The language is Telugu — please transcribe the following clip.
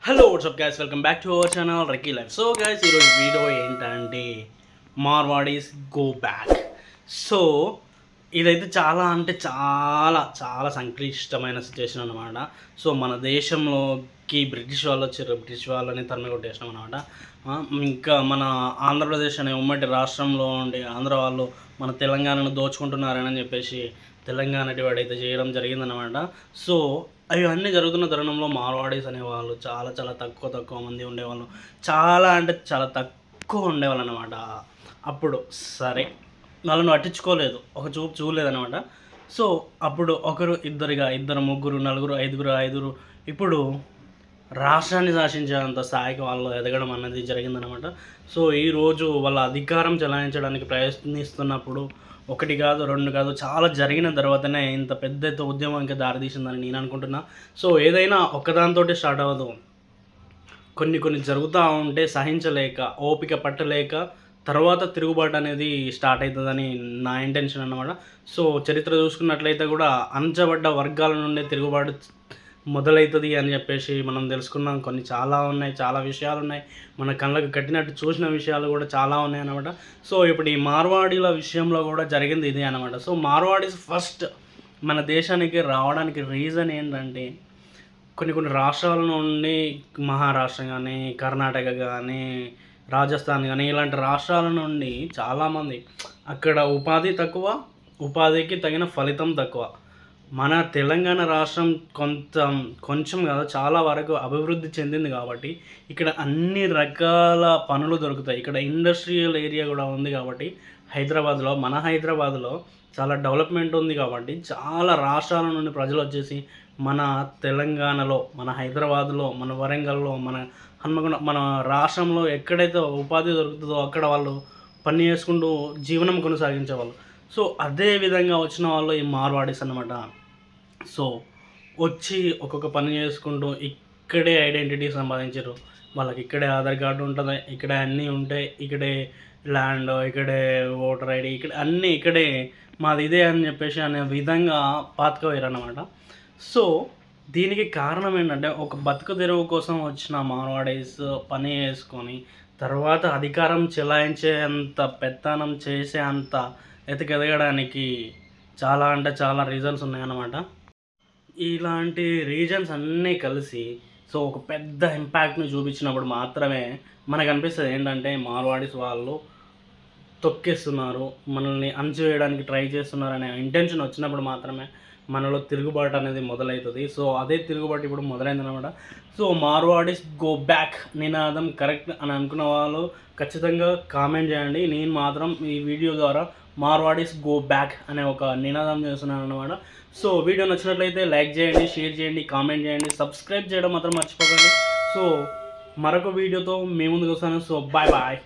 Hello what's up guys, welcome back to our channel Raki life. So guys, ఈరోజు వీడియో ఏంటంటే మార్వాడీస్ గో బ్యాక్. సో ఇదైతే చాలా అంటే చాలా చాలా సంక్లిష్టమైన సిచ్యువేషన్ అనమాట. సో మన దేశంలోకి బ్రిటిష్ వాళ్ళు వచ్చారు, బ్రిటిష్ వాళ్ళని తరిమి కొట్టేసినాం అనమాట. ఇంకా మన ఆంధ్రప్రదేశ్ అనే ఉమ్మడి రాష్ట్రంలో ఉండి ఆంధ్ర వాళ్ళు మన తెలంగాణను దోచుకుంటున్నారని చెప్పేసి తెలంగాణ డివైడ్ అయితే చేయడం జరిగిందనమాట. సో అవన్నీ జరుగుతున్న తరుణంలో మార్వాడీస్ అనేవాళ్ళు చాలా చాలా తక్కువ మంది ఉండేవాళ్ళు. చాలా అంటే చాలా తక్కువ ఉండేవాళ్ళు అనమాట. అప్పుడు సరే వాళ్ళను పట్టించుకోలేదు, ఒక చూపు చూడలేదనమాట. సో అప్పుడు ఒకరు ఇద్దరు ముగ్గురు నలుగురు ఐదుగురు ఇప్పుడు రాష్ట్రాన్ని శాసించేంత స్థాయికి వాళ్ళు ఎదగడం అన్నది జరిగిందనమాట. సో ఈరోజు వాళ్ళ అధికారం చెలాయించడానికి ప్రయత్నిస్తున్నప్పుడు ఒకటి కాదు రెండు కాదు చాలా జరిగిన తర్వాతనే ఇంత పెద్ద ఉద్యమానికి దారితీసిందని నేను అనుకుంటున్నా. సో ఏదైనా ఒక్కదానితో స్టార్ట్ అవ్వదు, కొన్ని జరుగుతూ ఉంటే సహించలేక ఓపిక పట్టలేక తర్వాత తిరుగుబాటు అనేది స్టార్ట్ అవుతుందని నా ఇంటెన్షన్ అన్నమాట. సో చరిత్ర చూసుకున్నట్లయితే కూడా అణచబడ్డ వర్గాల నుండే తిరుగుబాటు మొదలవుతుంది అని చెప్పేసి మనం తెలుసుకున్నాం. కొన్ని చాలా ఉన్నాయి, చాలా విషయాలు ఉన్నాయి, మన కళ్ళకు కట్టినట్టు చూసిన విషయాలు కూడా చాలా ఉన్నాయి అన్నమాట. సో ఇప్పుడు ఈ మార్వాడీల విషయంలో కూడా జరిగింది ఇదే అనమాట. సో మార్వాడీస్ ఫస్ట్ మన దేశానికి రావడానికి రీజన్ ఏంటంటే కొన్ని రాష్ట్రాల నుండి మహారాష్ట్ర కానీ కర్ణాటక కానీ రాజస్థాన్ కానీ ఇలాంటి రాష్ట్రాల నుండి చాలామంది అక్కడ ఉపాధి తక్కువ, ఉపాధికి తగిన ఫలితం తక్కువ. మన తెలంగాణ రాష్ట్రం కొంచెం కాదు చాలా వరకు అభివృద్ధి చెందింది కాబట్టి ఇక్కడ అన్ని రకాల పనులు దొరుకుతాయి. ఇక్కడ ఇండస్ట్రియల్ ఏరియా కూడా ఉంది కాబట్టి మన హైదరాబాద్లో చాలా డెవలప్మెంట్ ఉంది కాబట్టి చాలా రాష్ట్రాల నుండి ప్రజలు వచ్చేసి మన తెలంగాణలో, మన హైదరాబాద్లో, మన వరంగల్లో, మన హన్మకొండ, మన రాష్ట్రంలో ఎక్కడైతే ఉపాధి దొరుకుతుందో అక్కడ వాళ్ళు పని చేసుకుంటూ జీవనం కొనసాగించేవాళ్ళు. సో అదే విధంగా వచ్చిన వాళ్ళు ఈ మార్వాడీస్ అన్నమాట. సో వచ్చి ఒక్కొక్క పని చేసుకుంటూ ఇక్కడే ఐడెంటిటీ సంపాదించారు. వాళ్ళకి ఇక్కడే ఆధార్ కార్డు ఉంటుంది, ఇక్కడే అన్నీ ఉంటాయి, ఇక్కడే ల్యాండ్, ఇక్కడే ఓటర్ ఐడి, ఇక్కడ అన్నీ ఇక్కడే మాది ఇదే అని చెప్పేసి అనే విధంగా పాతుకోయారు అన్నమాట. సో దీనికి కారణం ఏంటంటే ఒక బతుకు తెరువు కోసం వచ్చిన మార్వాడీస్ పని చేసుకొని తర్వాత అధికారం చెలాయించే అంత పెత్తనం చేసే అంత ఎదగడానికి చాలా అంటే చాలా రీజన్స్ ఉన్నాయన్నమాట. ఇలాంటి రీజన్స్ అన్నీ కలిసి సో ఒక పెద్ద ఇంపాక్ట్ని చూపించినప్పుడు మాత్రమే మనకు అనిపిస్తుంది ఏంటంటే మార్వాడీస్ వాళ్ళు తొక్కేస్తున్నారు, మనల్ని అణచివేయడానికి ట్రై చేస్తున్నారు అనే ఇంటెన్షన్ వచ్చినప్పుడు మాత్రమే మనలో తిరుగుబాటు అనేది మొదలవుతుంది. సో అదే తిరుగుబాటు ఇప్పుడు మొదలైందనమాట. సో మార్వాడీస్ గో బ్యాక్ నినాదం కరెక్ట్ అని అనుకున్న వాళ్ళు ఖచ్చితంగా కామెంట్ చేయండి. నేను మాత్రం ఈ వీడియో ద్వారా మార్వాడీస్ గో బ్యాక్ అనే ఒక నినాదం చేస్తున్నాను అనమాట. సో వీడియో నచ్చినట్లయితే లైక్ చేయండి, షేర్ చేయండి, కామెంట్ చేయండి, సబ్స్క్రైబ్ చేయడం మాత్రం మర్చిపోకండి. సో మరొక వీడియోతో మీ ముందుకు వస్తాను. So bye bye.